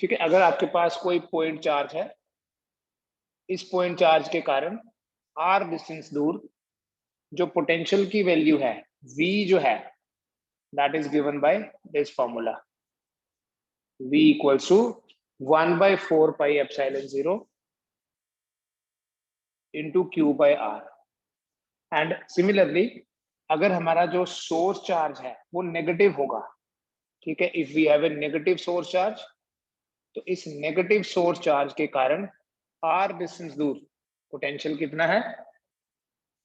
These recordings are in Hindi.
ठीक है, अगर आपके पास कोई पॉइंट चार्ज है, इस पॉइंट चार्ज के कारण r डिस्टेंस दूर जो पोटेंशियल की वैल्यू है v जो है that is given by this formula v equals to 1/4 pi epsilon 0 into q by r। And similarly अगर हमारा जो सोर्स चार्ज है वो नेगेटिव होगा, ठीक है, if we have a negative source charge, तो इस नेगेटिव सोर्स चार्ज के कारण r डिस्टेंस दूर पोटेंशियल कितना है,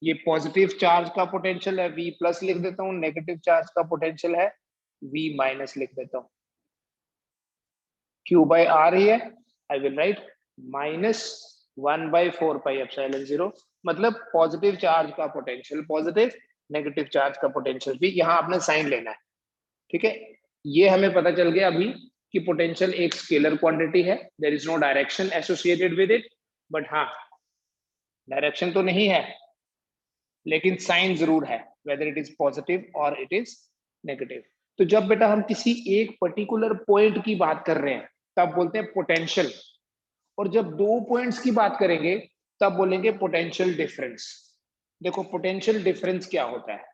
ये पॉजिटिव चार्ज का पोटेंशियल है v प्लस लिख देता हूं, नेगेटिव चार्ज का पोटेंशियल है v माइनस लिख देता हूं, q बाय r ही है, आई will right minus 1/4 pi epsilon 0, मतलब पॉजिटिव चार्ज का पोटेंशियल पॉजिटिव, नेगेटिव चार्ज का पोटेंशियल भी, यहां आपने साइन लेना है। ठीक है, ये हमें पता चल गया अभी कि पोटेंशियल एक स्केलर क्वांटिटी है, there is no direction associated with it, but हाँ डायरेक्शन तो नहीं है लेकिन साइन जरूर है, वेदर इट इज पॉजिटिव और इट इज नेगेटिव। तो जब बेटा हम किसी एक पर्टिकुलर पॉइंट की बात कर रहे हैं तब बोलते हैं पोटेंशियल, और जब दो पॉइंट्स की बात करेंगे तब बोलेंगे पोटेंशियल डिफरेंस। देखो पोटेंशियल डिफरेंस क्या होता है,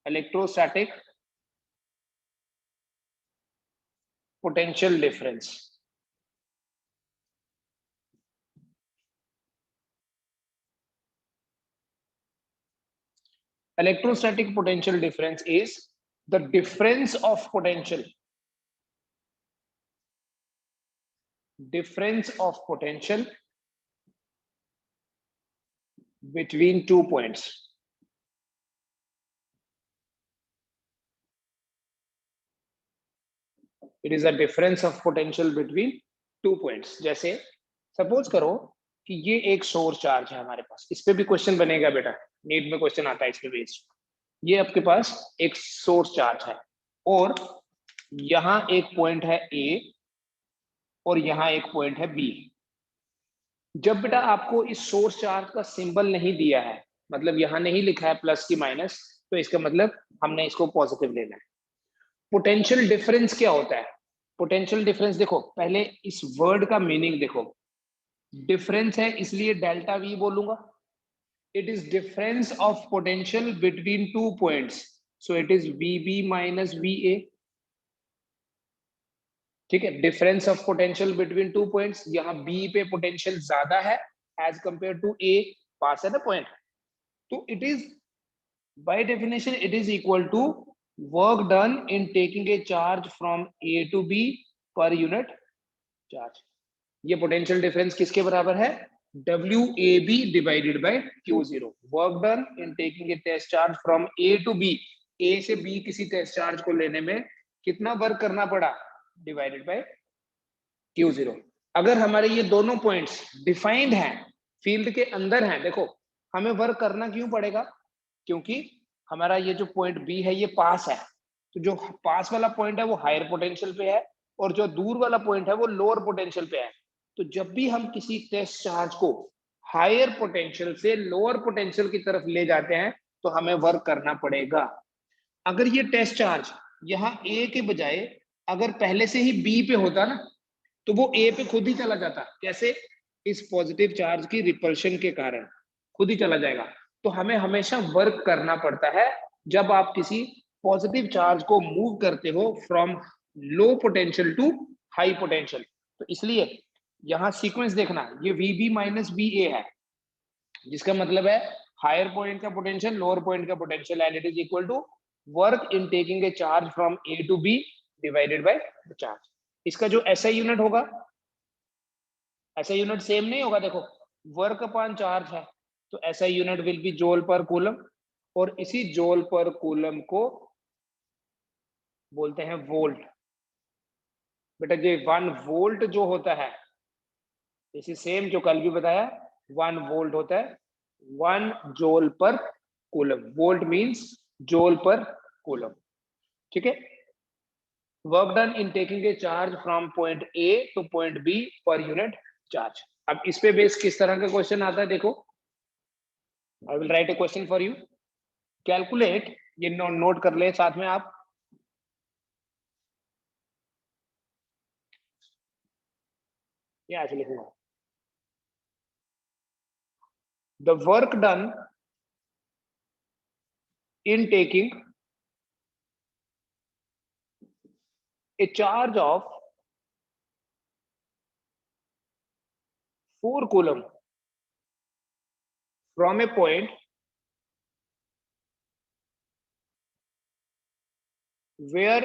electrostatic potential difference. Electrostatic potential difference is the difference of potential between 2 points. It is a difference of potential between 2 points. जैसे सपोज करो कि ये एक सोर्स चार्ज है हमारे पास, इस पे भी क्वेश्चन बनेगा बेटा, नीट में क्वेश्चन आता है इस पे बेस्ड। ये आपके पास एक सोर्स चार्ज है और यहां एक पॉइंट है A और यहां एक पॉइंट है B। जब बेटा आपको इस सोर्स चार्ज का सिंबल नहीं दिया है, मतलब यहां नहीं लिखा है प्लस की माइनस, तो इसका मतलब हमने इसको पॉजिटिव लेना है। पोटेंशियल डिफरेंस क्या होता है, पोटेंशियल डिफरेंस देखो पहले इस वर्ड का मीनिंग देखो, डिफरेंस है इसलिए डेल्टा वी बोलूंगा, it is difference of potential between 2 points, so it is VB minus VA। ठीक है, difference of potential between 2 points, यहाँ B पे पोटेंशियल ज्यादा है एज कंपेयर टू A, पास है ना पॉइंट, तो it is by definition it is equal to work done in taking a charge from A to B पर यूनिट चार्ज। ये पोटेंशियल डिफरेंस किसके बराबर है, WAB divided by Q0, work done in taking a test charge from A to B, A से B किसी टेस्ट चार्ज को लेने में कितना वर्क करना पड़ा, डिवाइडेड बाय Q0। अगर हमारे ये दोनों पॉइंट्स डिफाइंड हैं, फील्ड के अंदर हैं, देखो हमें वर्क करना क्यों पड़ेगा, क्योंकि हमारा ये जो पॉइंट B है ये पास है, तो जो पास वाला पॉइंट है वो हायर पोटेंशियल पे है और जो दूर वाला पॉइंट है वो लोअर पोटेंशियल पे है। तो जब भी हम किसी टेस्ट चार्ज को हायर पोटेंशियल से लोअर पोटेंशियल की तरफ ले जाते हैं तो हमें वर्क करना पड़ेगा। अगर ये टेस्ट चार्ज यहाँ A के बजाय अगर पहले से ही B पे होता ना, तो वो A पे खुद ही चला जाता, कैसे, इस पॉजिटिव चार्ज की रिपल्शन के कारण खुद ही चला जाएगा। तो हमें हमेशा वर्क करना पड़ता है जब आप किसी पॉजिटिव चार्ज को मूव करते हो from low potential to high potential. तो इसलिए यहां सीक्वेंस देखना, ये VB माइनस VA है, जिसका मतलब है हायर पॉइंट का पोटेंशियल लोअर पॉइंट का potential, and it is equal to work in taking a charge from A to B divided by the charge. इसका जो SI यूनिट होगा, SI यूनिट सेम नहीं होगा, देखो वर्क अपॉन चार्ज है तो SI unit will be joule per coulomb, और इसी जूल पर कूलम को बोलते हैं वोल्ट। बेटा ये 1 वोल्ट जो होता है, इसी सेम जो कल भी बताया, 1 वोल्ट होता है 1 joule per coulomb, volt means joule per coulomb. ठीक है, work done in taking a charge from point A two point B पर यूनिट चार्ज। अब इस पे बेस किस तरह का क्वेश्चन आता है, देखो आई will right A question for you, calculate, ये नोट कर ले साथ में आप, क्या ऐसे लिखूंगा, the work done in taking a charge of 4 coulomb from a point where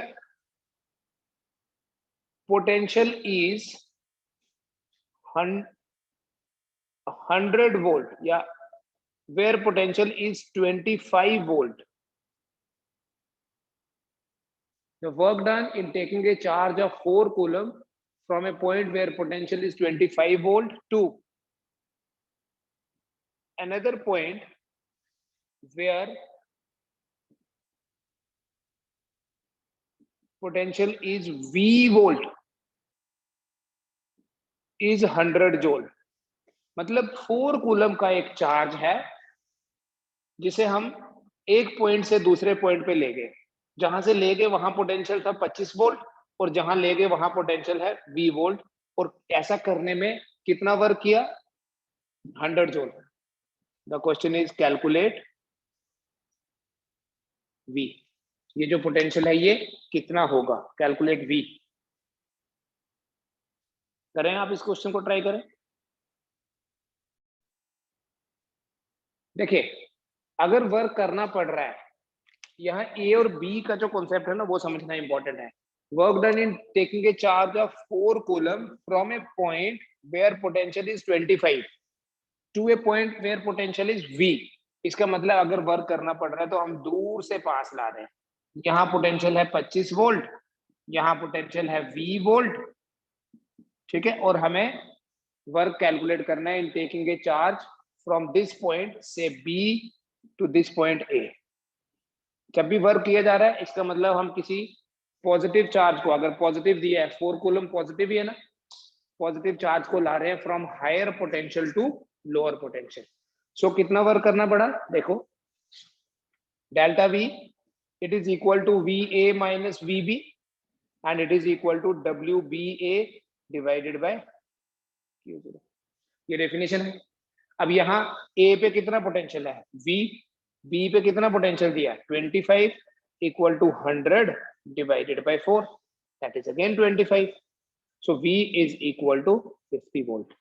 potential is 100 volt, या where potential is 25 volt. The work done in taking a charge of 4 coulomb from a point where potential is 25 volt to another point where potential is V volt is 100 joule. मतलब 4 कूलम का एक चार्ज है जिसे हम एक पॉइंट से दूसरे पॉइंट पे ले गए, जहां से ले गए वहां पोटेंशियल था 25 वोल्ट और जहां ले गए वहां पोटेंशियल है V वोल्ट, और ऐसा करने में कितना वर्क किया, 100 joule. The question is calculate V. ये जो पोटेंशियल है ये कितना होगा, कैलकुलेट V. करें आप इस क्वेश्चन को ट्राई करें. देखिए अगर वर्क करना पड़ रहा है, यहाँ A और B का जो कॉन्सेप्ट है ना वो समझना इंपॉर्टेंट है. Work done in taking a charge of 4 coulomb from a point where potential is 25 to a point where potential is V. इसका मतलब अगर वर्क करना पड़ रहा है तो हम दूर से पास ला रहे हैं. यहाँ पोटेंशियल है 25 वोल्ट, यहाँ पोटेंशियल है V वोल्ट, ठीक है, और हमें वर्क कैलकुलेट करना है in taking a charge from this point से B to this point A. जब भी वर्क किया जा रहा है इसका मतलब हम किसी पॉजिटिव चार्ज को, अगर पॉजिटिव दिया है 4 कूलम पॉजिटिव ही है ना, पॉजिटिव चार्ज को ला रहे हैं from higher potential to lower potential. So कितना वर्क करना पड़ा, देखो delta V it is equal to VA minus VB and it is equal to WBA divided by Q0. ये डेफिनेशन है. अब यहाँ A पे कितना पोटेंशियल है V, B पे कितना पोटेंशियल दिया 25 equal to 100 divided by 4, that is again 25. So V is equal to 50 volt.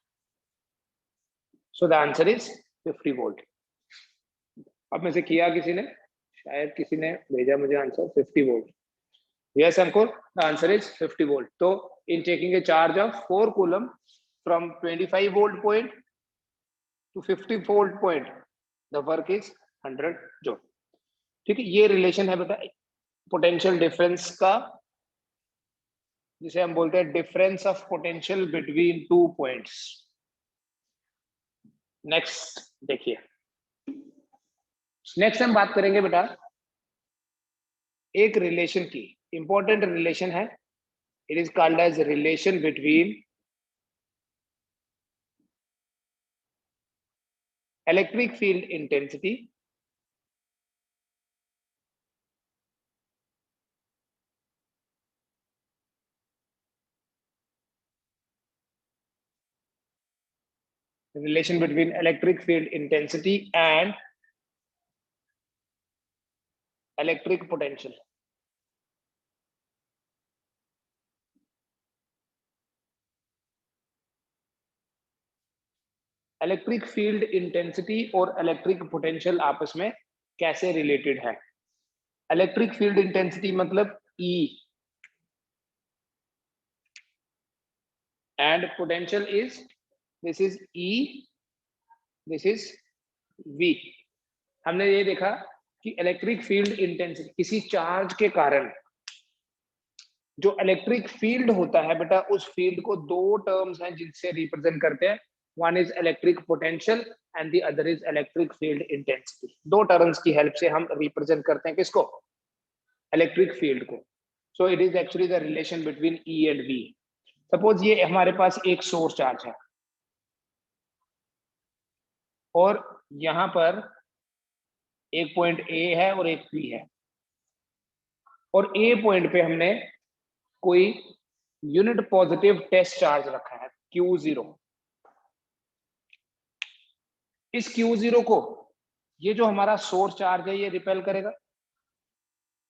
So the answer is 50 volt. अब में से किया किसी ने, शायद किसी ने भेजा मुझे answer 50 volt. Yes Ankur, the answer is 50 volt. तो in taking a charge of 4 coulomb from 25 volt point to 50 volt point the work is 100 joule. ठीक है, ये रिलेशन है बेटा पोटेंशियल डिफरेंस का, जिसे हम बोलते हैं difference of potential between 2 points. Next देखिए, नेक्स्ट हम बात करेंगे बेटा एक रिलेशन की, इंपॉर्टेंट रिलेशन है. It is called as relation between electric field intensity relation between electric field intensity and electric potential. Electric field intensity और इलेक्ट्रिक पोटेंशियल आपस में कैसे रिलेटेड है. इलेक्ट्रिक फील्ड इंटेंसिटी मतलब E and potential is, this is E, this is V. हमने ये देखा कि इलेक्ट्रिक फील्ड इंटेंसिटी किसी चार्ज के कारण जो इलेक्ट्रिक फील्ड होता है बेटा, उस फील्ड को दो टर्म्स हैं जिनसे रिप्रेजेंट करते हैं. One is electric potential and the other is electric field intensity. दो टर्म्स की हेल्प से हम रिप्रेजेंट करते हैं किसको, इलेक्ट्रिक फील्ड को. सो it is actually the relation between E and V. Suppose ये हमारे पास एक सोर्स चार्ज है और यहां पर एक पॉइंट A है और एक B है, और A पॉइंट पे हमने कोई यूनिट पॉजिटिव टेस्ट चार्ज रखा है. Q0, इस Q0 को ये जो हमारा सोर्स चार्ज है ये रिपेल करेगा,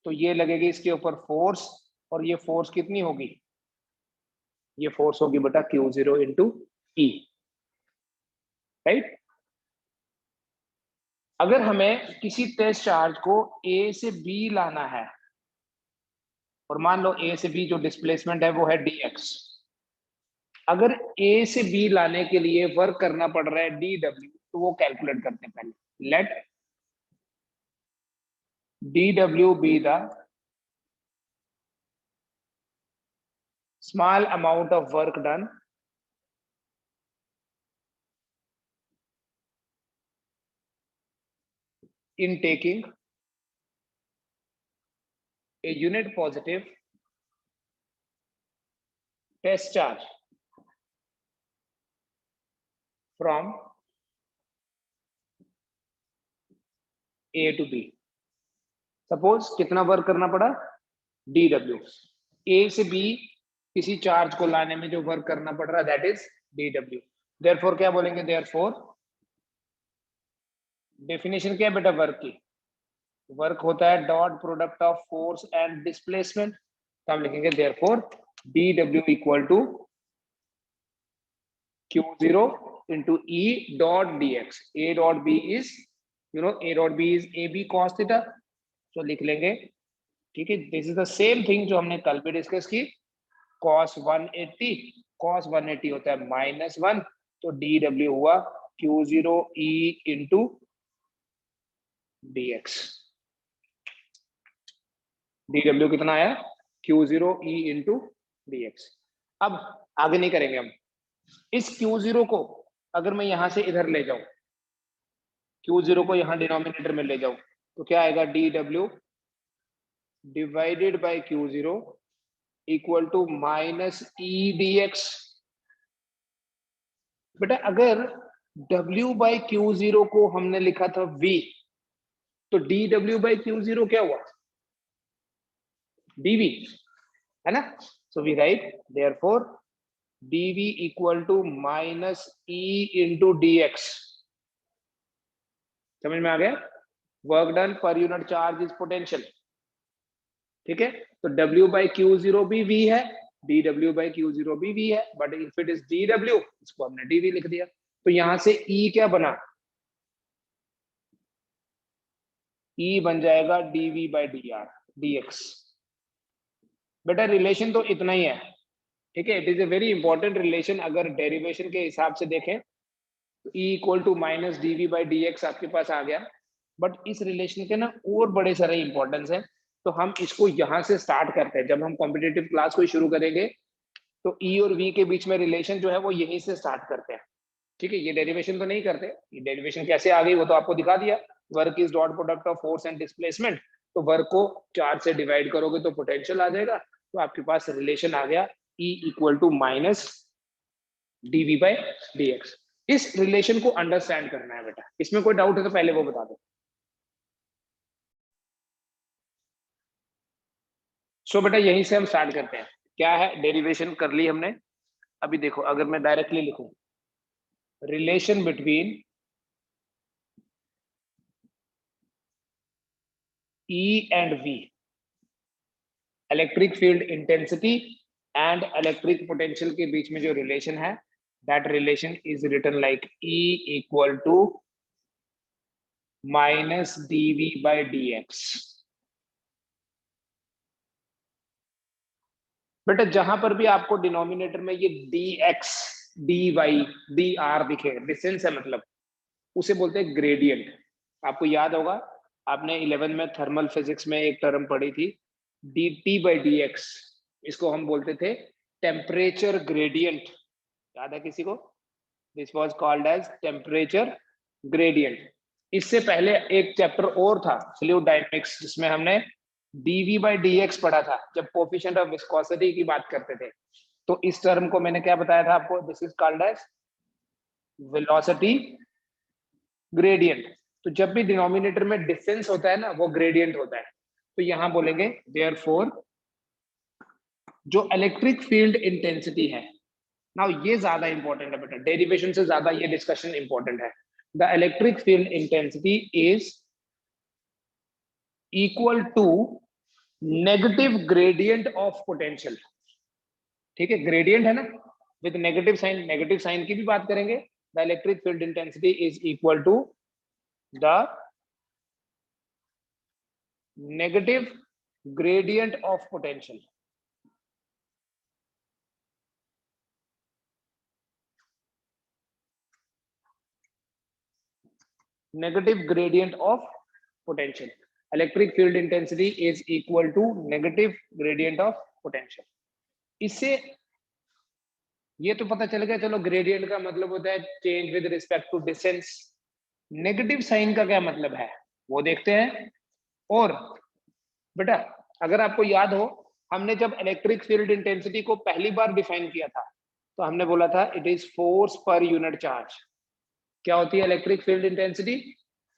तो ये लगेगी इसके ऊपर फोर्स, और ये फोर्स कितनी होगी, ये फोर्स होगी बेटा Q0 इंटू ई, राइट। अगर हमें किसी टेस्ट चार्ज को ए से बी लाना है, और मान लो ए से बी जो डिस्प्लेसमेंट है वो है dx, अगर ए से बी लाने के लिए वर्क करना पड़ रहा है dw, तो वो कैलकुलेट करते हैं पहले। Let dw be the small amount of work done in taking a unit positive test charge from A to B। Suppose कितना वर्क करना पड़ा, dw, A से B किसी चार्ज को लाने में जो वर्क करना पड़ रहा है दैट इज dw। देयरफॉर क्या बोलेंगे, देयरफॉर डेफिनेशन क्या है बेटा वर्क की, वर्क होता है dot product of force and displacement, तो हम लिखेंगे therefore dw equal to Q0 into E dot dx। A dot B is, you know, A dot B is AB cos theta, तो लिख लेंगे, ठीक है। This is the same thing जो हमने कल भी डिस्कस की, cos 180, cos 180 होता है -1, तो dw हुआ Q0 E into dx। dw कितना आया, Q0 E इंटू dx। अब आगे नहीं करेंगे हम, इस Q0 को अगर मैं यहां से इधर ले जाऊं, Q0 को यहां डिनोमिनेटर में ले जाऊं, तो क्या आएगा, dw divided by Q0 equal to minus E dx। बेटा अगर W बाई Q0 को हमने लिखा था V, तो dW बाई Q0 क्या हुआ, dV, है ना। So we write therefore dV equal to minus E into dx। समझ में आ गया, work done per unit charge is potential, ठीक है। तो W बाई Q0 भी V है, dW बाई Q0 भी V है, but if it is dW इसको हमने dV लिख दिया, तो यहां से E क्या बना, E बन जाएगा dV बाई dx। बेटा रिलेशन तो इतना ही है, ठीक है। It is a very important relation, अगर डेरिवेशन के हिसाब से देखें तो E equal to minus dV by dx आपके पास आ गया, बट इस रिलेशन के ना और बड़े सारे इंपॉर्टेंस है, तो हम इसको यहाँ से स्टार्ट करते हैं। जब हम कॉम्पिटिटिव क्लास को शुरू करेंगे तो E और V के बीच में रिलेशन जो है वो यहीं से स्टार्ट करते हैं, ठीक है। ये डेरिवेशन तो नहीं करते, ये डेरिवेशन कैसे आ गई वो तो आपको दिखा दिया, work is dot product of force and displacement, तो वर्क को 4 से डिवाइड करोगे तो पोटेंशियल आ जाएगा, तो आपके पास रिलेशन आ गया E equal to minus dV by dx। इस रिलेशन को अंडरस्टैंड करना है बेटा, इसमें कोई डाउट है तो पहले वो बता दो। सो बेटा यहीं से हम स्टार्ट करते हैं, क्या है, डेरिवेशन कर ली हमने। अभी देखो अगर मैं डायरेक्टली लिखूं, relation between E and V, electric field intensity and electric potential के बीच में जो रिलेशन है, that relation is written like E equal to minus dV by dx। बेटा जहां पर भी आपको डिनोमिनेटर में ये dx, dy, dr दिखे, डिस्टेंस है मतलब, उसे बोलते हैं ग्रेडियंट। आपको याद होगा आपने 11 में थर्मल फिजिक्स में एक टर्म पढ़ी थी, dt बाई dx, इसको हम बोलते थे टेम्परेचर ग्रेडियंट, याद है किसी को, this was called as temperature gradient. इससे पहले एक चैप्टर और था फ्लूइड डायनेमिक्स, जिसमें हमने dv बाई dx पढ़ा था, जब कोफिशिएंट ऑफ विस्कोसिटी की बात करते थे, तो इस टर्म को मैंने क्या बताया था आपको, this is called as velocity gradient. तो जब भी डिनोमिनेटर में डिस्टेंस होता है ना वो ग्रेडियंट होता है, तो यहां बोलेंगे देयरफॉर जो इलेक्ट्रिक फील्ड इंटेंसिटी है नाउ ये ज्यादा इंपॉर्टेंट है बेटा, डेरिवेशन से ज्यादा ये डिस्कशन इंपॉर्टेंट है। The electric field intensity is equal to negative gradient of potential. ठीक है, ग्रेडियंट है ना, विद नेगेटिव साइन की भी बात करेंगे। The electric field intensity is equal to the negative gradient of potential. Negative gradient of potential, electric field intensity is equal to negative gradient of potential. इससे ये तो पता चल गया, चलो ग्रेडियंट का मतलब होता है change with respect to distance. Negative sign का क्या मतलब है वो देखते हैं। और बेटा अगर आपको याद हो, हमने जब इलेक्ट्रिक फील्ड इंटेंसिटी को पहली बार डिफाइन किया था तो हमने बोला था इट इज फोर्स पर यूनिट चार्ज। क्या होती है इलेक्ट्रिक फील्ड इंटेंसिटी?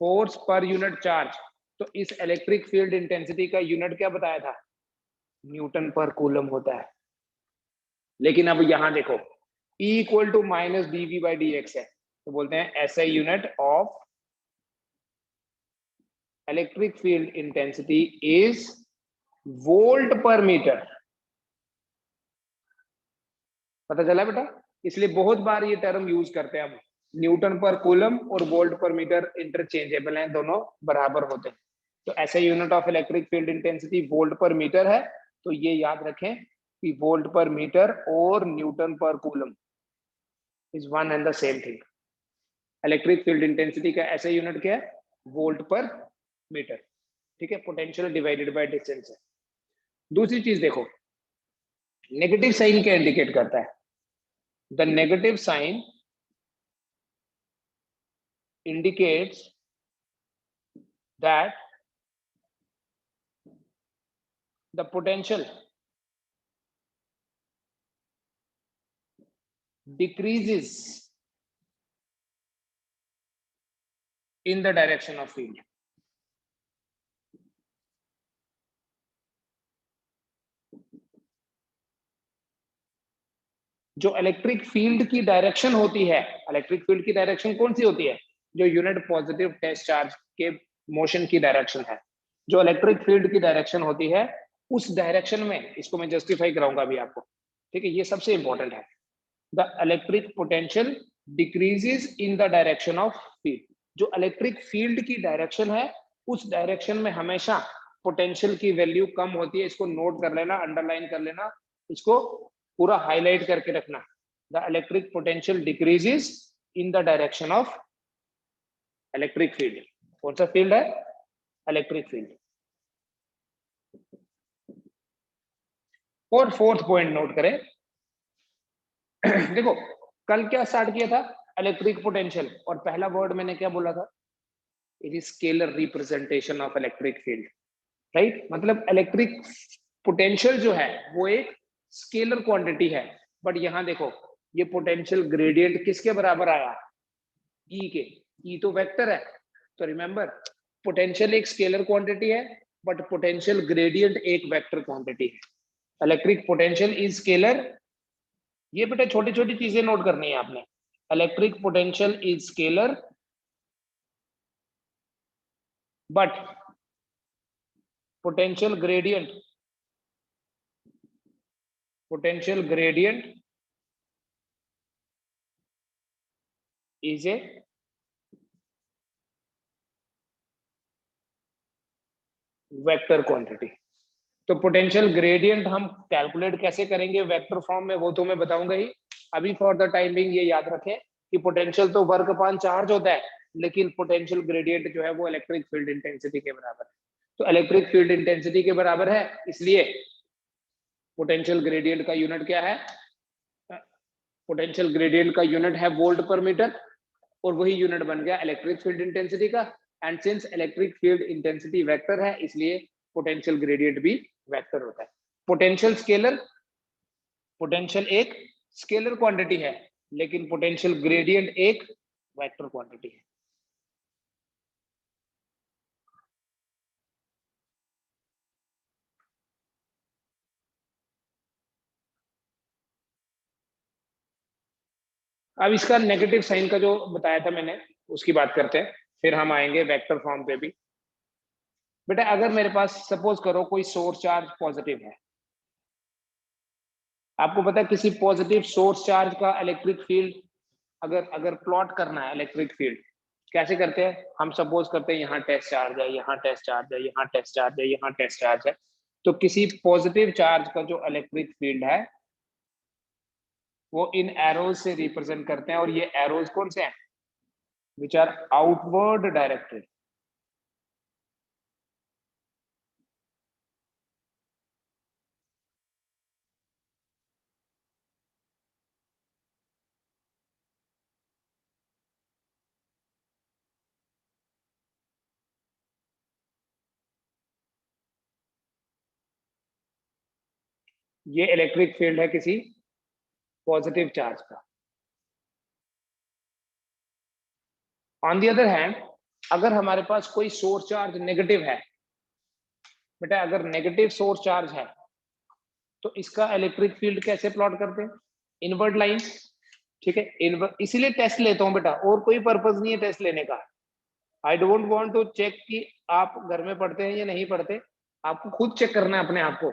फोर्स पर यूनिट चार्ज। तो इस इलेक्ट्रिक फील्ड इंटेंसिटी का यूनिट क्या बताया था? न्यूटन पर कूलम होता है। लेकिन अब यहां देखो, E equal to minus dV/dx है, तो बोलते हैं ऐसा unit of electric field intensity is volt per metre. पता चला बेटा? इसलिए बहुत बार ये टर्म यूज करते हैं हम, न्यूटन पर कूलम और वोल्ट पर मीटर इंटरचेंजेबल हैं, दोनों बराबर होते हैं। तो ऐसे unit of electric field intensity volt per metre है। तो ये याद रखें कि वोल्ट पर मीटर और न्यूटन पर coulomb is one and the same thing. Electric field intensity का ऐसा यूनिट क्या है? Volt per metre. ठीक है, पोटेंशियल डिवाइडेड बाय डिस्टेंस है। दूसरी चीज देखो, नेगेटिव साइन क्या इंडिकेट करता है? The negative sign indicates that the potential decreases in the direction of field. जो इलेक्ट्रिक फील्ड की डायरेक्शन होती है, इलेक्ट्रिक फील्ड की डायरेक्शन कौन सी होती है? जो यूनिट पॉजिटिव टेस्ट चार्ज के मोशन की डायरेक्शन है, जो इलेक्ट्रिक फील्ड की डायरेक्शन होती है उस डायरेक्शन में, इसको मैं जस्टिफाई कराऊंगा अभी आपको। ठीक है, ये सबसे इंपॉर्टेंट है। The electric potential decreases in the direction of field. जो इलेक्ट्रिक फील्ड की डायरेक्शन है उस डायरेक्शन में हमेशा पोटेंशियल की वैल्यू कम होती है। इसको नोट कर लेना, अंडरलाइन कर लेना, इसको पूरा हाईलाइट करके रखना। The electric potential decreases in the direction of electric field. कौन सा फील्ड है? Electric field. और फोर्थ पॉइंट नोट करें। देखो कल क्या स्टार्ट किया था? इलेक्ट्रिक पोटेंशियल, और पहला वर्ड मैंने क्या बोला था? It is scalar representation of electric field. Right, मतलब इलेक्ट्रिक पोटेंशियल जो है वो एक स्केलर क्वांटिटी है। बट यहां देखो, ये पोटेंशियल ग्रेडियंट किसके बराबर आया? ई के। ई तो वेक्टर है, तो रिमेंबर पोटेंशियल एक स्केलर क्वांटिटी है बट पोटेंशियल ग्रेडियंट एक वेक्टर क्वांटिटी है। Electric potential is scalar. ये बेटा छोटी छोटी चीजें नोट करनी है आपने। Electric potential is scalar but potential gradient is a vector quantity. तो पोटेंशियल ग्रेडियंट हम कैलकुलेट कैसे करेंगे वेक्टर फॉर्म में, वो तो मैं बताऊंगा ही। अभी फॉर द टाइम बिंग ये याद रखें कि पोटेंशियल तो वर्क अपॉन चार्ज होता है, लेकिन पोटेंशियल ग्रेडियंट जो है वो इलेक्ट्रिक फील्ड इंटेंसिटी के बराबर है। तो इलेक्ट्रिक फील्ड इंटेंसिटी के बराबर है, इसलिए पोटेंशियल ग्रेडियंट का यूनिट क्या है? पोटेंशियल ग्रेडियंट का यूनिट है वोल्ट पर मीटर, और वही यूनिट बन गया इलेक्ट्रिक फील्ड इंटेंसिटी का। And since electric field intensity vector है, इसलिए पोटेंशियल ग्रेडियंट भी वेक्टर होता है। पोटेंशियल स्केलर, पोटेंशियल एक स्केलर क्वांटिटी है, लेकिन पोटेंशियल ग्रेडियंट एक वेक्टर क्वांटिटी है। अब इसका नेगेटिव साइन का जो बताया था मैंने उसकी बात करते हैं, फिर हम आएंगे वेक्टर फॉर्म पे भी। बेटा अगर मेरे पास सपोज करो कोई सोर्स चार्ज पॉजिटिव है, आपको पता है किसी पॉजिटिव सोर्स चार्ज का इलेक्ट्रिक फील्ड अगर अगर प्लॉट करना है इलेक्ट्रिक फील्ड कैसे करते हैं, हम सपोज करते हैं यहाँ टेस्ट चार्ज है, यहाँ टेस्ट चार्ज है, यहाँ टेस्ट चार्ज है, यहाँ टेस्ट चार्ज है। तो किसी पॉजिटिव चार्ज का जो इलेक्ट्रिक फील्ड है वो इन एरोज से रिप्रेजेंट करते हैं, और ये एरोज कौन से हैं, विच आर आउटवर्ड डायरेक्टेड। ये इलेक्ट्रिक फील्ड है किसी पॉजिटिव चार्ज का। ऑन दी अदर हैंड अगर हमारे पास कोई सोर्स चार्ज नेगेटिव है, बेटा अगर नेगेटिव सोर्स चार्ज है तो इसका इलेक्ट्रिक फील्ड कैसे प्लॉट करते हैं, इनवर्ड लाइन। ठीक है, इनवर्ड, इसीलिए टेस्ट लेता हूं बेटा, और कोई पर्पज नहीं है टेस्ट लेने का। I don't want to check कि आप घर में पढ़ते हैं या नहीं पढ़ते, आपको खुद चेक करना है अपने आप को।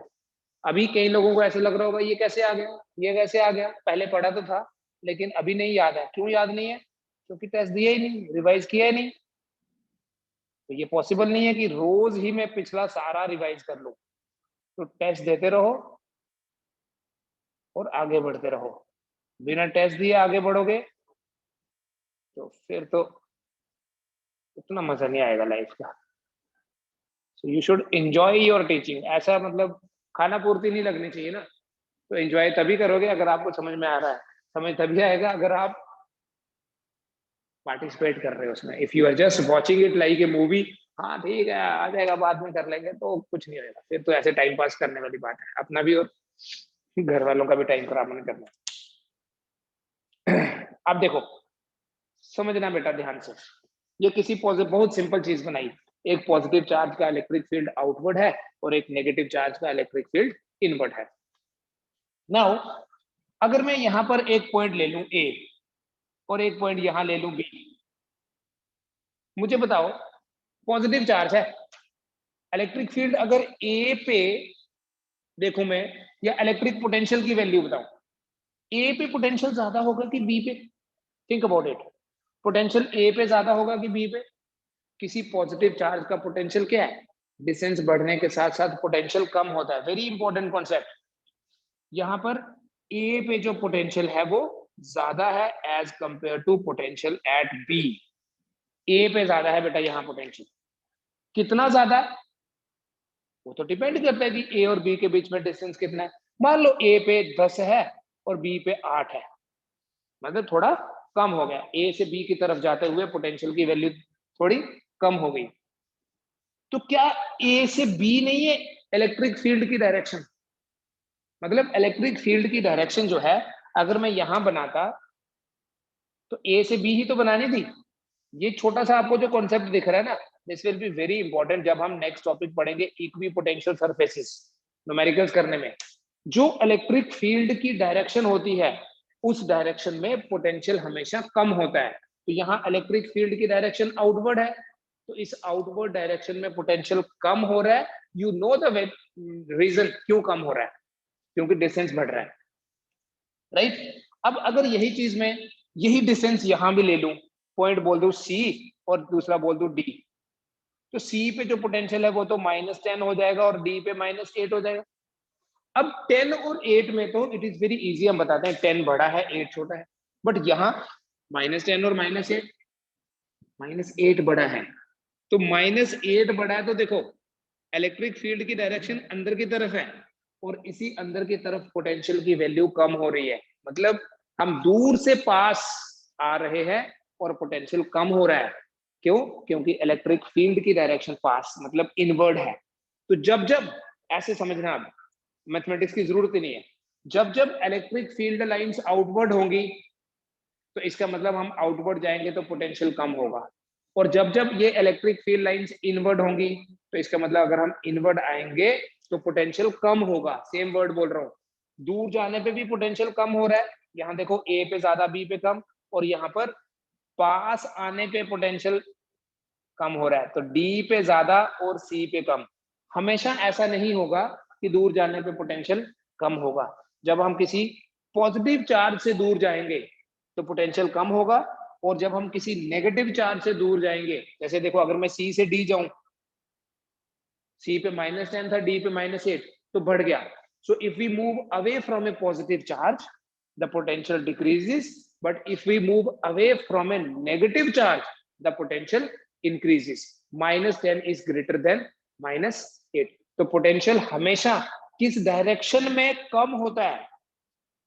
अभी कई लोगों को ऐसे लग रहा होगा ये कैसे आ गया, ये कैसे आ गया, पहले पढ़ा तो था लेकिन अभी नहीं याद है। क्यों याद नहीं है, क्योंकि टेस्ट दिया ही नहीं, रिवाइज किया ही नहीं। तो ये पॉसिबल नहीं है कि रोज ही मैं पिछला सारा रिवाइज कर लूं। तो टेस्ट देते रहो और आगे बढ़ते रहो। बिना टेस्ट दिए आगे बढ़ोगे तो फिर तो उतना मजा नहीं आएगा लाइफ का। So you should enjoy your teaching. ऐसा मतलब खाना पूर्ति नहीं लगनी चाहिए ना। तो एंजॉय तभी करोगे अगर आपको समझ में आ रहा है, समझ तभी आएगा अगर आप पार्टिसिपेट कर रहे हो उसमें। If you are just watching it like a movie, हाँ ठीक है आ जाएगा बाद में कर लेंगे, तो कुछ नहीं होगा। फिर तो ऐसे टाइम पास करने वाली बात है, अपना भी और घर वालों का भी टाइम खराब नहीं करना। अब देखो समझना बेटा ध्यान से, ये किसी पॉजिटिव, बहुत सिंपल चीज बनाई। एक पॉजिटिव चार्ज का इलेक्ट्रिक फील्ड आउटवर्ड है और एक नेगेटिव चार्ज का इलेक्ट्रिक फील्ड इनवर्ड है। नाउ अगर मैं यहां पर एक पॉइंट ले लूं ए और एक पॉइंट यहां ले लूं बी, मुझे बताओ पॉजिटिव चार्ज है, इलेक्ट्रिक फील्ड अगर ए पे देखूं मैं, या इलेक्ट्रिक पोटेंशियल की वैल्यू बताऊं, ए पे पोटेंशियल ज्यादा होगा कि बी पे, थिंक अबाउट इट। पोटेंशियल ए पे ज्यादा होगा कि बी पे। किसी पॉजिटिव चार्ज का पोटेंशियल क्या है, डिस्टेंस बढ़ने के साथ साथ पोटेंशियल कम होता है। Very important concept. यहां पर ए पे जो पोटेंशियल है वो ज्यादा है as compare to potential at B. A पे ज्यादा है बेटा यहाँ पोटेंशियल। कितना ज्यादा, वो तो डिपेंड करता है कि ए और बी के बीच में डिस्टेंस कितना है। मान लो ए पे 10 है और बी पे 8 है, मतलब थोड़ा कम हो गया। ए से बी की तरफ जाते हुए पोटेंशियल की वैल्यू थोड़ी कम हो गई। तो क्या ए से बी नहीं है इलेक्ट्रिक फील्ड की डायरेक्शन, मतलब इलेक्ट्रिक फील्ड की डायरेक्शन जो है अगर मैं यहां बनाता तो ए से बी ही तो बनानी थी। ये छोटा सा आपको जो कॉन्सेप्ट दिख रहा है ना, this will be very important जब हम नेक्स्ट टॉपिक पढ़ेंगे इक्वी पोटेंशियल सरफेसेस न्यूमेरिकल्स करने में। जो इलेक्ट्रिक फील्ड की डायरेक्शन होती है उस डायरेक्शन में पोटेंशियल हमेशा कम होता है। तो यहाँ इलेक्ट्रिक फील्ड की डायरेक्शन आउटवर्ड है, तो इस आउटवर्ड डायरेक्शन में पोटेंशियल कम हो रहा है। यू नो द रीजन क्यों कम हो रहा है, क्योंकि डिस्टेंस बढ़ रहा है, राइट। अब अगर यही चीज में यही डिस्टेंस यहां भी ले लूं, पॉइंट बोल दूं सी और दूसरा बोल दूं डी, तो सी पे जो पोटेंशियल है वो तो -10 हो जाएगा और डी पे -8 हो जाएगा। अब 10 और 8 में तो इट इज वेरी इजी, हम बताते हैं 10 बड़ा है 8 छोटा है। बट यहाँ -10 और -8, -8 बड़ा है। तो -8 बड़ा है तो देखो इलेक्ट्रिक फील्ड की डायरेक्शन अंदर की तरफ है और इसी अंदर की तरफ पोटेंशियल की वैल्यू कम हो रही है, मतलब हम दूर से पास आ रहे हैं और पोटेंशियल कम हो रहा है। क्यों, क्योंकि इलेक्ट्रिक फील्ड की डायरेक्शन पास मतलब इनवर्ड है। तो जब जब ऐसे समझना, अब मैथमेटिक्स की जरूरत ही नहीं है, जब जब इलेक्ट्रिक फील्ड लाइंस आउटवर्ड होंगी तो इसका मतलब हम आउटवर्ड जाएंगे तो पोटेंशियल कम होगा, और जब जब ये इलेक्ट्रिक फील्ड लाइंस इनवर्ड होंगी तो इसका मतलब अगर हम इनवर्ड आएंगे तो पोटेंशियल कम होगा। सेम वर्ड बोल रहा हूँ, दूर जाने पे भी पोटेंशियल कम हो रहा है। यहाँ देखो ए पे ज्यादा बी पे कम, और यहाँ पर पास आने पे पोटेंशियल कम हो रहा है, तो डी पे ज्यादा और सी पे कम। हमेशा ऐसा नहीं होगा कि दूर जाने पे पोटेंशियल कम होगा। जब हम किसी पॉजिटिव चार्ज से दूर जाएंगे तो पोटेंशियल कम होगा, और जब हम किसी नेगेटिव चार्ज से दूर जाएंगे, जैसे देखो अगर मैं सी से डी जाऊं, सी पे -10 था, डी पे -8, तो बढ़ गया। So if we move away from a positive charge the potential decreases, but if we move away from a negative charge the potential increases. -10 is greater than -8। तो पोटेंशियल हमेशा किस डायरेक्शन में कम होता है?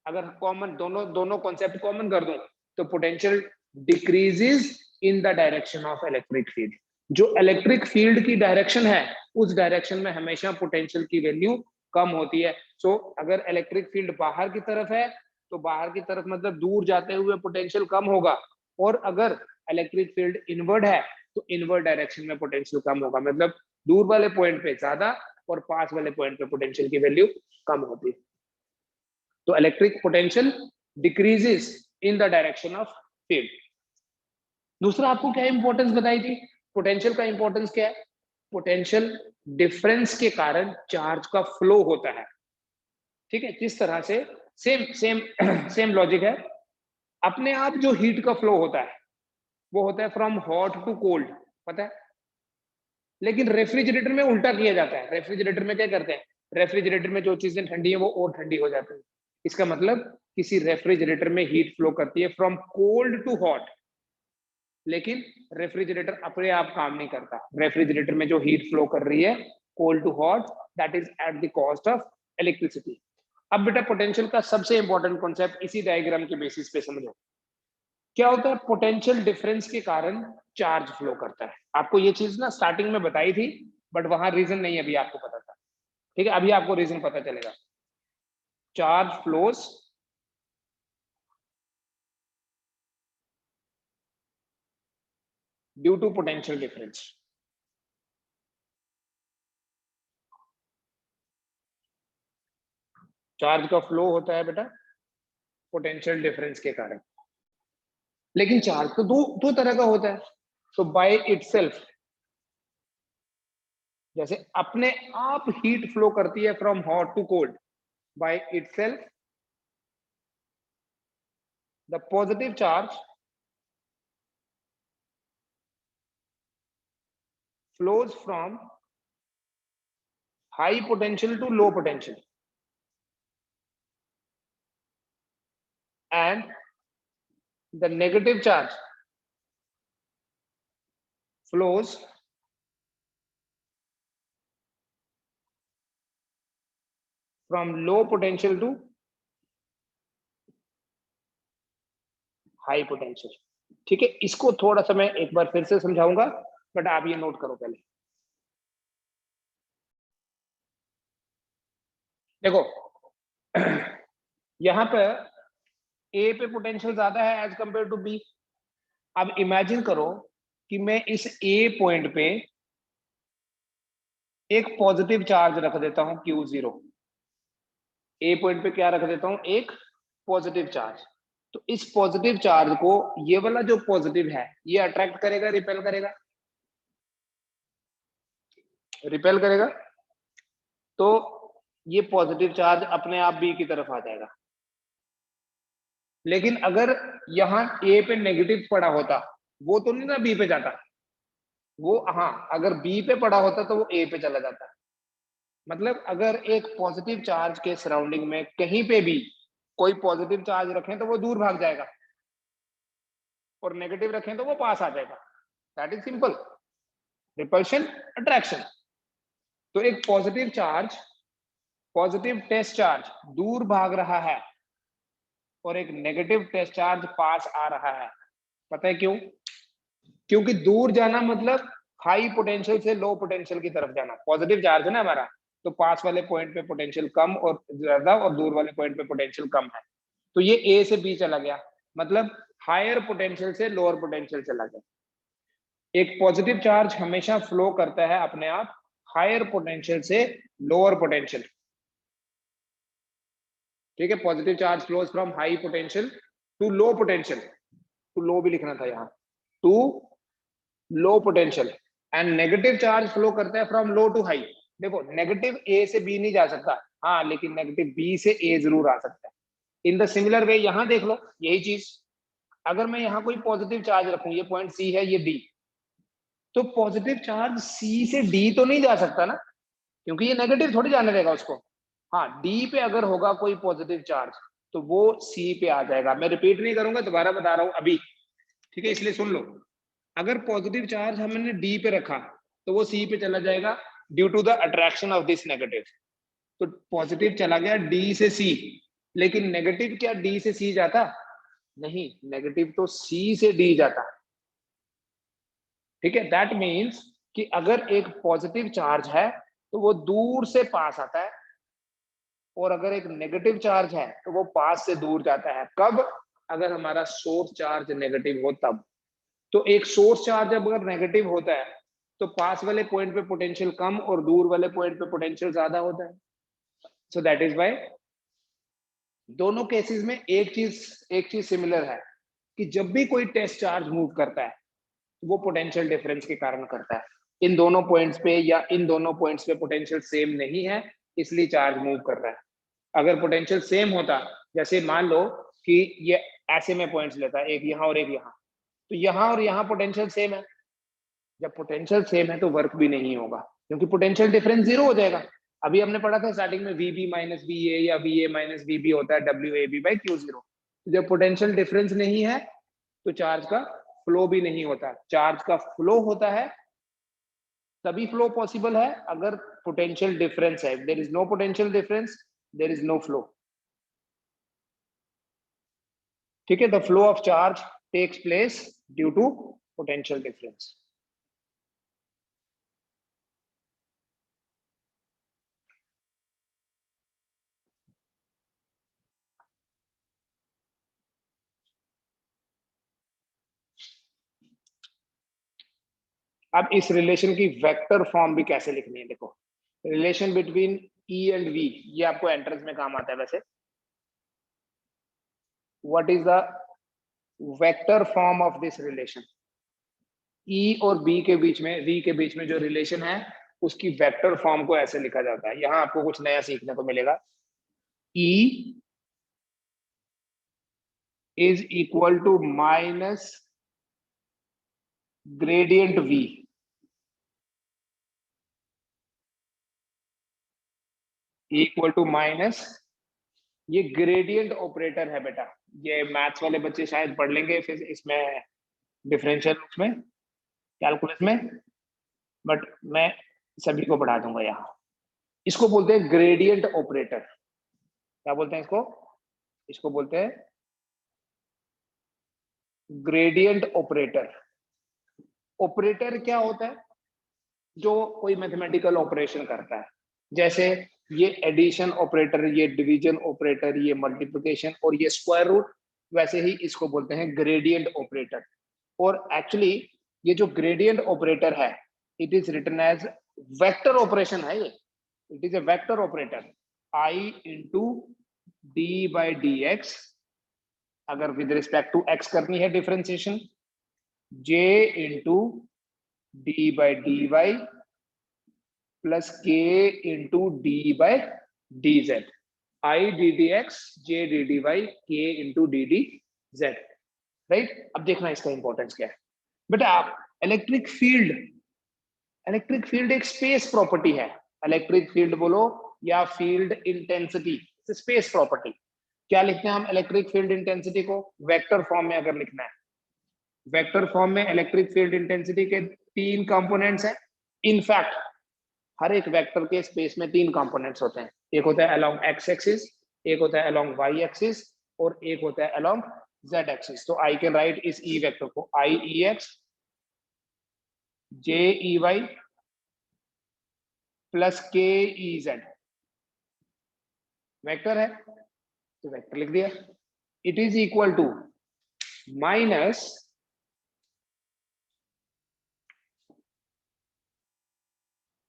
अगर कॉमन दोनों कॉन्सेप्ट कॉमन कर दूं तो potential decreases in the direction of electric field. जो इलेक्ट्रिक फील्ड की डायरेक्शन है उस डायरेक्शन में हमेशा पोटेंशियल की वैल्यू कम होती है। सो अगर इलेक्ट्रिक फील्ड बाहर की तरफ है तो बाहर की तरफ मतलब दूर जाते हुए पोटेंशियल कम होगा, और अगर इलेक्ट्रिक फील्ड इनवर्ड है तो इनवर्ड डायरेक्शन में पोटेंशियल कम होगा, मतलब दूर वाले पॉइंट पे ज्यादा और पास वाले पॉइंट पे पोटेंशियल की वैल्यू कम होती है। तो electric potential decreases in the direction of field. दूसरा आपको क्या इंपॉर्टेंस बताई थी? पोटेंशियल का इंपॉर्टेंस क्या है? पोटेंशियल डिफरेंस के कारण चार्ज का फ्लो होता है। ठीक है, किस तरह से? सेम सेम सेम लॉजिक है। अपने आप जो हीट का फ्लो होता है वो होता है फ्रॉम हॉट टू कोल्ड, पता है? लेकिन रेफ्रिजरेटर में उल्टा किया जाता है। रेफ्रिजरेटर में क्या करते हैं? रेफ्रिजरेटर में जो चीजें ठंडी है वो और ठंडी हो जाती है। इसका मतलब किसी रेफ्रिजरेटर में हीट फ्लो करती है फ्रॉम कोल्ड टू हॉट, लेकिन रेफ्रिजरेटर अपने आप काम नहीं करता। रेफ्रिजरेटर में जो हीट फ्लो कर रही है cold to hot, that is at the cost of electricity. अब बेटा पोटेंशियल का सबसे इंपॉर्टेंट कॉन्सेप्ट इसी डायग्राम के बेसिस पे समझो। क्या होता है? पोटेंशियल डिफरेंस के कारण चार्ज फ्लो करता है। आपको ये चीज ना स्टार्टिंग में बताई थी, बट वहां रीजन नहीं अभी आपको पता था। ठीक है, अभी आपको रीजन पता चलेगा। Charge flows due to potential difference. Charge का फ्लो होता है बेटा पोटेंशियल डिफरेंस के कारण। लेकिन चार्ज तो दो तरह का होता है। तो बाय इटसेल्फ, जैसे अपने आप हीट फ्लो करती है from hot to cold, by itself the positive charge flows from high potential to low potential, and the negative charge flows from low potential to high potential। ठीक है, इसको थोड़ा सा मैं एक बार फिर से समझाऊंगा, बट आप ये नोट करो पहले। देखो यहां पर ए पे पोटेंशियल ज्यादा है एज कंपेयर टू बी। अब इमेजिन करो कि मैं इस ए पॉइंट पे एक पॉजिटिव चार्ज रख देता हूं Q0। ए पॉइंट पे क्या रख देता हूं? एक पॉजिटिव चार्ज। तो इस पॉजिटिव चार्ज को ये वाला जो पॉजिटिव है ये अट्रैक्ट करेगा, रिपेल करेगा? रिपेल करेगा। तो ये पॉजिटिव चार्ज अपने आप बी की तरफ आ जाएगा। लेकिन अगर यहाँ ए पे नेगेटिव पड़ा होता, वो तो नहीं ना बी पे जाता। वो हाँ, अगर बी पे पड़ा होता तो वो ए पे चला जाता। मतलब अगर एक पॉजिटिव चार्ज के सराउंडिंग में कहीं पे भी कोई पॉजिटिव चार्ज रखें तो वो दूर भाग जाएगा, और नेगेटिव रखें तो वो पास आ जाएगा। That is simple, repulsion attraction. तो एक positive charge, positive test charge दूर भाग रहा है और एक नेगेटिव टेस्ट चार्ज पास आ रहा है। पता है क्यों? क्योंकि दूर जाना मतलब हाई पोटेंशियल से लो पोटेंशियल की तरफ जाना। पॉजिटिव चार्ज है ना हमारा, तो पास वाले पॉइंट पे पोटेंशियल कम और ज्यादा, और दूर वाले पॉइंट पे पोटेंशियल कम है। तो ये ए से बी चला गया, मतलब हायर पोटेंशियल से लोअर पोटेंशियल चला गया। एक पॉजिटिव चार्ज हमेशा फ्लो करता है अपने आप हायर पोटेंशियल से लोअर पोटेंशियल। ठीक है, positive charge flows from high potential to low potential. To low भी लिखना था यहाँ, to low potential, and negative charge flow करता है फ्रॉम लो टू हाई। देखो नेगेटिव ए से बी नहीं जा सकता, हाँ लेकिन नेगेटिव बी से ए जरूर आ सकता है। इन द सिमिलर वे यहां देख लो यही चीज, अगर मैं यहाँ कोई पॉजिटिव चार्ज रखूं, ये पॉइंट सी है, ये डी, तो पॉजिटिव चार्ज सी से डी तो नहीं जा सकता ना, क्योंकि ये नेगेटिव थोड़ी जाने देगा उसको। हाँ डी पे अगर होगा कोई पॉजिटिव चार्ज तो वो सी पे आ जाएगा। मैं रिपीट नहीं करूंगा, दोबारा बता रहा हूं अभी, ठीक है, इसलिए सुन लो। अगर पॉजिटिव चार्ज हमने डी पे रखा तो वो सी पे चला जाएगा due to the attraction of this negative. तो पॉजिटिव चला गया डी से सी, लेकिन नेगेटिव क्या डी से सी जाता? नहीं, नेगेटिव तो सी से डी जाता। ठीक है, दैट मीन्स कि अगर एक पॉजिटिव चार्ज है तो वो दूर से पास आता है, और अगर एक नेगेटिव चार्ज है तो वो पास से दूर जाता है। कब? अगर हमारा सोर्स चार्ज नेगेटिव हो तब। तो एक सोर्स चार्ज अगर नेगेटिव होता है तो पास वाले पॉइंट पे पोटेंशियल कम और दूर वाले पॉइंट पे पोटेंशियल ज्यादा होता है। सो दैट इज व्हाई दोनों केसेस में एक चीज सिमिलर है कि जब भी कोई टेस्ट चार्ज मूव करता है वो पोटेंशियल डिफरेंस के कारण करता है। इन दोनों पॉइंट्स पे या इन दोनों पॉइंट्स पे पोटेंशियल सेम नहीं है, इसलिए चार्ज मूव कर रहा है। अगर पोटेंशियल सेम होता, जैसे मान लो कि ये ऐसे में पॉइंट्स लेता है, एक यहाँ और एक यहाँ, तो यहाँ और यहाँ पोटेंशियल सेम है। जब पोटेंशियल सेम है तो वर्क भी नहीं होगा, क्योंकि पोटेंशियल डिफरेंस जीरो हो जाएगा। अभी हमने पढ़ा था स्टार्टिंग में V B minus V A या V A minus V B होता है W A B by Q zero. जब पोटेंशियल डिफरेंस नहीं है तो चार्ज का फ्लो भी नहीं होता। चार्ज का फ्लो होता है तभी फ्लो पॉसिबल है अगर पोटेंशियल डिफरेंस है। There is no potential difference, there is no flow. ठीक है, the flow of charge takes place due to potential difference. अब इस रिलेशन की वेक्टर फॉर्म भी कैसे लिखनी है, देखो relation between E and V, ये आपको एंट्रेंस में काम आता है वैसे। What is the vector form of this relation? E और बी के बीच में, वी के बीच में जो रिलेशन है उसकी वेक्टर फॉर्म को ऐसे लिखा जाता है। यहां आपको कुछ नया सीखने को मिलेगा। E is equal to minus gradient V. Equal to minus, ये ग्रेडियंट ऑपरेटर है बेटा, ये मैथ्स वाले बच्चे शायद पढ़ लेंगे फिर इसमें डिफरेंशियल उसमें कैलकुलस में, बट मैं सभी को पढ़ा दूंगा यहाँ। इसको बोलते हैं ग्रेडियंट ऑपरेटर। क्या बोलते हैं इसको? इसको बोलते हैं ग्रेडियंट ऑपरेटर। ऑपरेटर क्या होता है? जो कोई मैथमेटिकल ऑपरेशन करता है, जैसे ये एडिशन ऑपरेटर, ये डिवीजन ऑपरेटर, ये मल्टीप्लिकेशन और ये स्क्वायर रूट, वैसे ही इसको बोलते हैं ग्रेडियंट ऑपरेटर। और एक्चुअली ये जो ग्रेडियंट ऑपरेटर है it is written as vector operation है। ये it is a vector operator. I into D by D X, अगर विद रिस्पेक्ट टू एक्स करनी है differentiation, J into D by D Y plus के into D by D Z. I D D x, J D D Y, K into D D Z. Right, अब देखना इसका इंपॉर्टेंस क्या है बेटा। आप इलेक्ट्रिक फील्ड, इलेक्ट्रिक फील्ड एक स्पेस प्रॉपर्टी है। इलेक्ट्रिक फील्ड बोलो या फील्ड इंटेंसिटी, स्पेस प्रॉपर्टी। क्या लिखते हैं हम इलेक्ट्रिक फील्ड इंटेंसिटी को? वेक्टर फॉर्म में अगर लिखना है, वेक्टर फॉर्म में इलेक्ट्रिक फील्ड इंटेंसिटी के तीन कंपोनेंट्स हैं। इनफैक्ट हर एक वेक्टर के स्पेस में तीन कंपोनेंट्स होते हैं। एक होता है अलोंग एक्स एक्सिस, एक होता है अलोंग वाई एक्सिस और एक होता है अलोंग जेड एक्सिस। तो आई कैन राइट इस ई वेक्टर को i E x j E y plus k E z. Vector है तो वेक्टर लिख दिया। It is equal to minus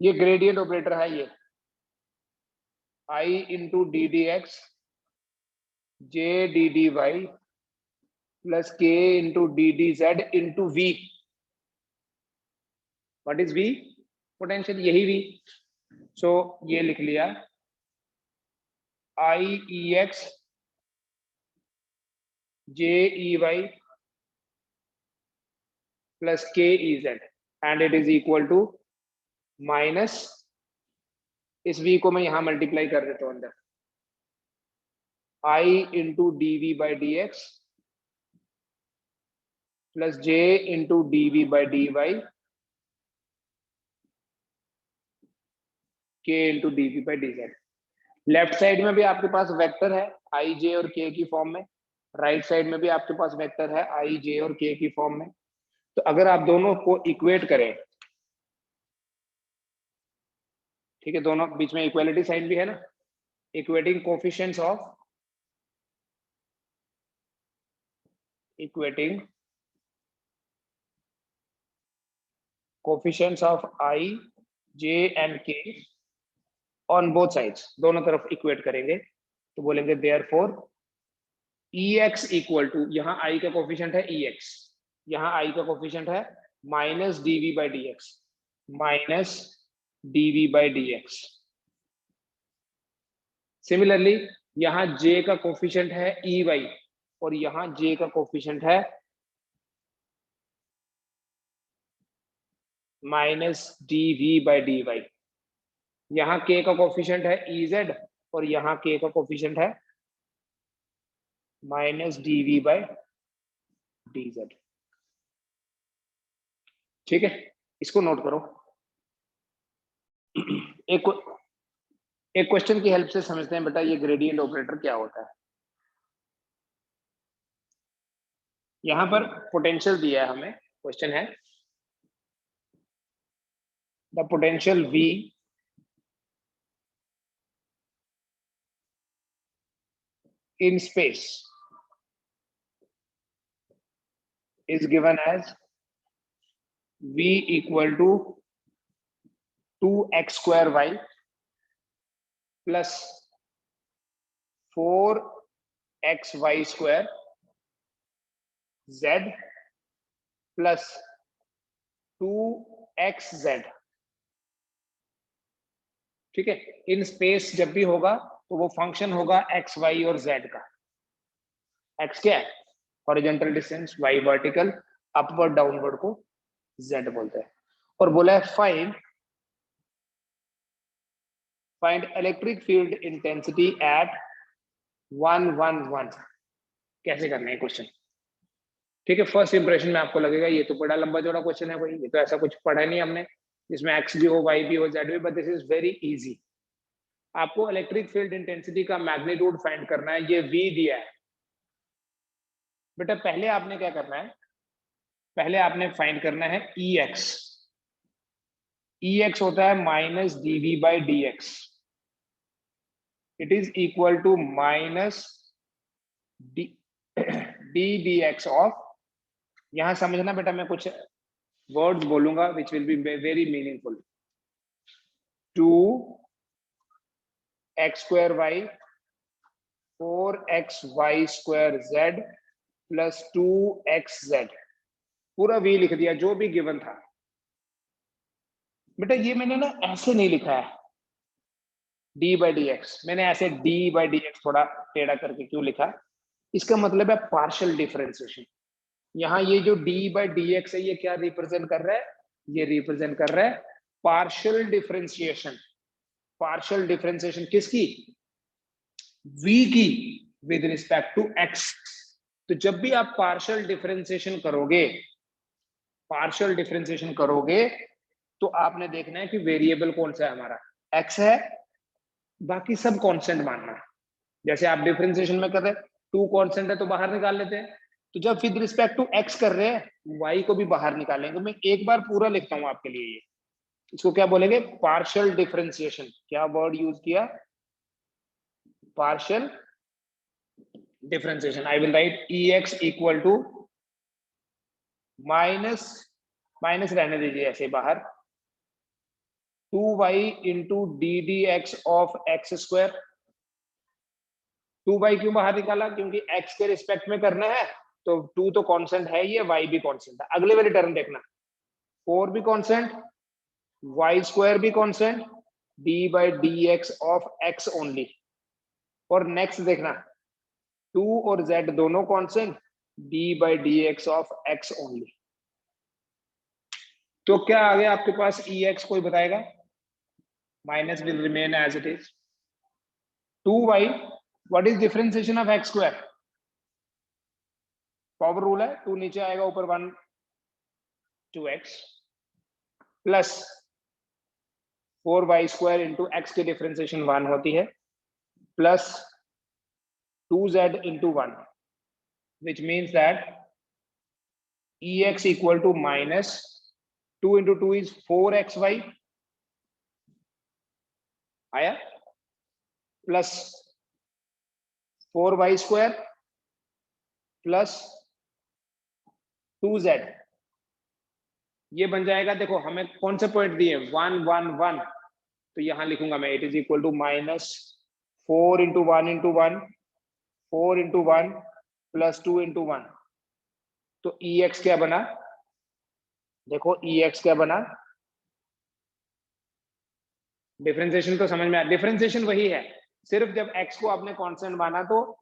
ये ग्रेडियंट ऑपरेटर है, ये i into D D x J D D Y plus के into D D z into V. What is V? Potential, यही वी। सो ये लिख लिया i E x j E y plus k E z and it is equal to minus, इस वी को मैं यहां मल्टीप्लाई कर देता हूं अंदर, I into D V by D X plus J into D V by D Y K into D V by D Z. Left side में भी आपके पास वेक्टर है आई जे और के की फॉर्म में, राइट साइड में भी आपके पास वेक्टर है आई जे और के की फॉर्म में। तो अगर आप दोनों को इक्वेट करें, ठीक है, दोनों बीच में इक्वालिटी साइन भी है ना, equating coefficients of i j and k on both sides, दोनों तरफ इक्वेट करेंगे तो बोलेंगे therefore E x equal to, यहाँ आई का कोफिशिएंट है ई एक्स, यहाँ आई का कोफिशिएंट है minus d V by D x, minus d V by D x. Similarly यहाँ जे का कोफिशिएंट है ई वाई और यहाँ जे का कोफिशिएंट है minus d V by D y. यहाँ के का कोफिशिएंट है ई जेड और यहाँ के का कोफिशिएंट है minus d V by D z. ठीक है, इसको नोट करो। एक क्वेश्चन की हेल्प से समझते हैं बेटा ये ग्रेडियंट ऑपरेटर क्या होता है। यहां पर पोटेंशियल दिया है हमें, क्वेश्चन है the potential V in space is given as V equal to 2x square y plus 4xy square z plus 2xz। ठीक है, इन स्पेस जब भी होगा तो वो फंक्शन होगा एक्स वाई और जेड का। एक्स क्या है? Horizontal distance, y vertical, upward downward को जेड बोलते हैं। और बोला है find electric field intensity at 111। कैसे करना है क्वेश्चन? ठीक है, फर्स्ट इंप्रेशन में आपको लगेगा ये तो बड़ा लंबा चौड़ा क्वेश्चन है भाई, ये तो ऐसा कुछ पढ़ा नहीं हमने जिसमें एक्स भी हो वाई भी हो जेड भी, but this is very easy. आपको इलेक्ट्रिक फील्ड इंटेंसिटी का मैग्नीट्यूड फाइंड करना है, ये वी दिया है बेटा। पहले आपने क्या करना है, पहले आपने फाइंड करना है ई एक्स। ई एक्स होता है minus d V by D x, it is equal to minus d D x of, यहां समझना बेटा मैं कुछ वर्ड्स बोलूंगा which will be very meaningful. 2x square y 4xy square z plus 2xz, पूरा v लिख दिया जो भी गिवन था। बेटा ये मैंने ना ऐसे नहीं लिखा है d बाई डी एक्स, मैंने ऐसे d बाई डी एक्स थोड़ा टेढ़ा करके क्यों लिखा? इसका मतलब है पार्शियल डिफरेंशिएशन। यहाँ ये जो d बाई डी एक्स है ये क्या रिप्रेजेंट कर रहा है? ये रिप्रेजेंट कर रहा है पार्शियल डिफरेंशिएशन। पार्शियल डिफरेंशिएशन किसकी? v की विद रिस्पेक्ट टू x। तो जब भी आप पार्शियल डिफरेंशिएशन करोगे, पार्शियल डिफरेंशिएशन करोगे तो आपने देखना है कि वेरिएबल कौन सा है हमारा, x है, बाकी सब कांस्टेंट मानना। जैसे आप डिफरेंशिएशन में कर रहे हैं, 2 कांस्टेंट है तो बाहर निकाल लेते हैं, तो जब विद रिस्पेक्ट टू x कर रहे हैं y को भी बाहर निकालेंगे। मैं एक बार पूरा लिखता हूं आपके लिए, ये इसको क्या बोलेंगे? Partial differentiation. क्या वर्ड यूज किया? Partial differentiation. I will write ex equal to minus, minus रहने दीजिए ऐसे बाहर, 2y into D D x of x square. 2y क्यों बाहर निकाला? क्योंकि x के रिस्पेक्ट में करना है तो 2 तो कांस्टेंट है, ये y भी कांस्टेंट है। अगले वाली टर्म देखना, 4 भी कांस्टेंट, y स्क्वायर भी constant, d by D x of x only. और नेक्स्ट देखना, 2 और z दोनों constant, d by D x of x only. तो क्या आ गया आपके पास ex, कोई बताएगा? Minus will remain as it is. 2y, what is differentiation of x square? Power rule है, 2 नीचे आएगा, ऊपर 1, 2x plus 4y square into x की डिफरेंशिएशन 1 होती है, plus 2z into 1, which means that ex equal to minus 2 into 2 is 4xy आया, plus 4y square plus 2z, ये बन जाएगा। देखो हमें कौन से पॉइंट दिए, 1 1 1, तो यहां लिखूंगा मैं, it is equal to minus 4 into 1 into 1, 4 into 1 plus 2 into 1। तो ex क्या बना, देखो ex क्या बना, डिफरेंशिएशन तो समझ में आया, डिफरेंशिएशन वही है, सिर्फ जब x को आपने कांस्टेंट माना तो,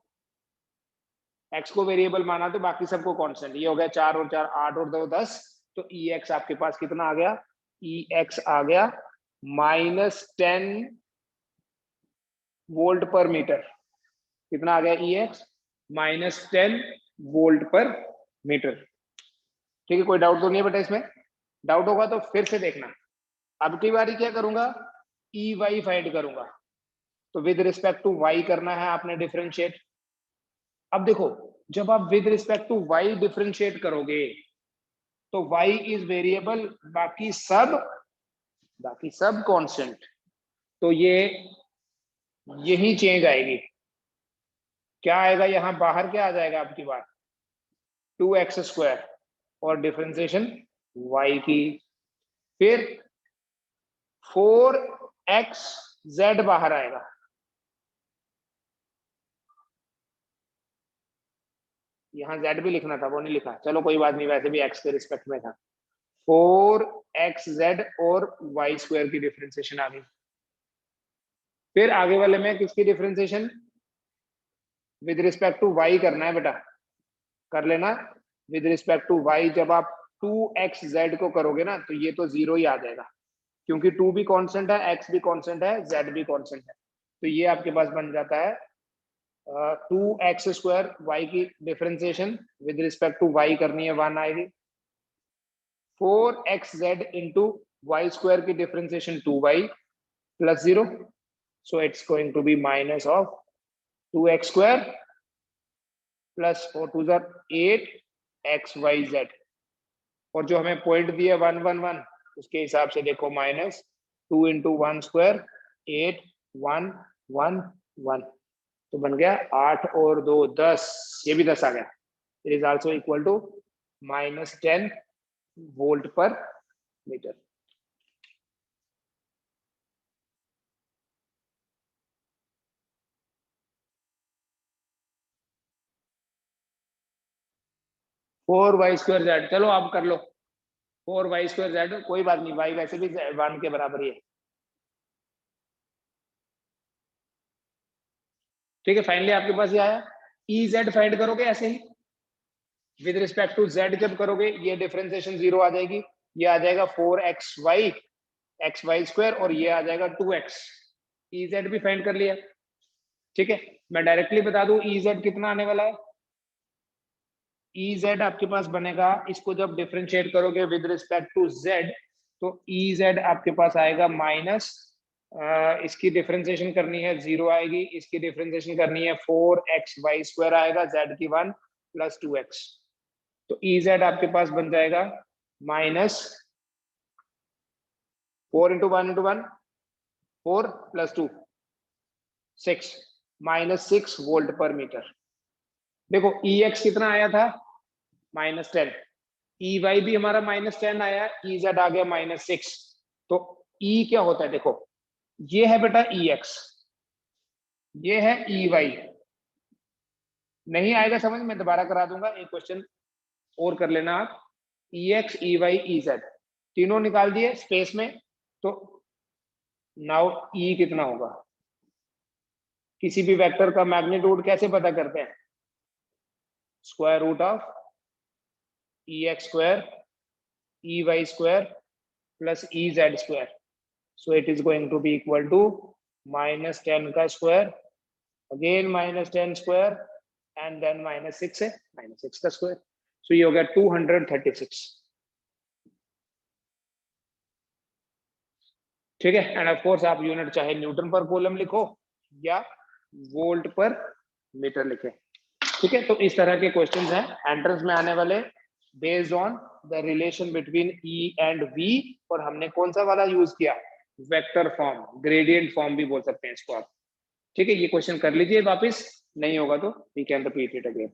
x को वेरिएबल माना तो बाकी सबको कांस्टेंट। ये हो गया 4 और 4 8 और 2 10, तो ex आपके पास कितना आ गया, ex आ गया -10 वोल्ट पर मीटर। कितना आ गया ex, -10 वोल्ट पर मीटर। ठीक है, कोई डाउट तो नहीं है बेटा इसमें? डाउट होगा तो फिर से देखना। अब की बारी क्या करूंगा, ey फाइंड करूंगा, तो विद रिस्पेक्ट टू y करना है आपने डिफरेंशिएट। अब देखो, जब आप with respect to y differentiate करोगे तो y इज वेरिएबल, बाकी सब कांस्टेंट, तो ये यही चेंज आएगी। क्या आएगा यहां बाहर, क्या आ जाएगा आपकी बात, 2x स्क्वायर और डिफरेंशिएशन y की, फिर 4xz बाहर आएगा, यहाँ z भी लिखना था, वो नहीं लिखा, चलो कोई बात नहीं, वैसे भी x के रिस्पेक्ट में था। 4xz और y स्क्वायर की डिफरेंशिएशन आ गई। फिर आगे वाले में किसकी differentiation, with respect to y करना है बेटा, कर लेना। विद रिस्पेक्ट टू y जब आप 2xz को करोगे ना, तो ये तो 0 ही आ जाएगा, क्योंकि 2 भी कांस्टेंट है, x भी कांस्टेंट है, z भी कांस्टेंट है। तो ये आपके पास बन जाता है 2x स्क्वायर, y की differentiation with respect to y करनी है 1 आएगी, 4xz इंटू वाई स्क्वायर की differentiation 2y plus 0, so it's going to be minus of 2x square plus 4 2 8 xyz, और जो हमें पॉइंट दिया 1 1 1, उसके हिसाब से देखो माइनस 2 इंटू 1 स्क्वायर 8 1 1 1, तो बन गया 8 और 2 10, ये भी 10 आ गया। It is also equal to -10 volt per metre. Four Y square Z, चलो आप कर लो, 4y स्क्वायर जेड, कोई बात नहीं, y वैसे भी 1 के बराबर ही है। ठीक है, फाइनली आपके पास ये आया। Ez फाइंड करोगे ऐसे ही, विद रिस्पेक्ट टू z जब करोगे ये डिफरेंशिएशन 0 आ जाएगी, ये आ जाएगा 4xy स्क्वायर, और ये आ जाएगा 2x। Ez भी फाइंड कर लिया। ठीक है, मैं डायरेक्टली बता दूं Ez कितना आने वाला है। Ez आपके पास बनेगा, इसको जब डिफरेंशिएट करोगे विद रिस्पेक्ट टू z, तो Ez आपके पास आएगा माइनस, इसकी डिफरेंशिएशन करनी है 0 आएगी, इसकी डिफरेंशिएशन करनी है 4xy स्क्वायर आएगा, z की 1 प्लस 2x, तो Ez आपके पास बन जाएगा minus 4 into 1 into 1 4 plus 2 6, -6 volt per metre. देखो Ex कितना आया था, -10, Ey भी हमारा -10 आया, Ez आ गया -6, तो E क्या होता है, देखो ये है बेटा Ex, ये है Ey, नहीं आएगा समझ, मैं दोबारा करा दूंगा, एक क्वेश्चन और कर लेना आप। EX, EY, EZ तीनों निकाल दिए स्पेस में, तो नाउ E कितना होगा? किसी भी वेक्टर का मैग्नीट्यूड कैसे पता करते हैं? Square root of EX square EY square plus EZ square, so it is going to be equal to minus 10 का square, again minus 10 square and then minus 6 है, minus 6 का स्क्वायर, so ये हो गया 236। ठीक है, एंड ऑफ कोर्स आप यूनिट चाहे न्यूटन पर कूलम लिखो या वोल्ट पर मीटर लिखे। ठीक है, तो इस तरह के क्वेश्चंस हैं एंट्रेंस में आने वाले based on the relation between E and V, और हमने कौन सा वाला यूज किया? वेक्टर फॉर्म, ग्रेडियंट फॉर्म भी बोल सकते हैं इसको आप। ठीक है, ये क्वेश्चन कर लीजिए वापस, नहीं होगा तो we can repeat it again.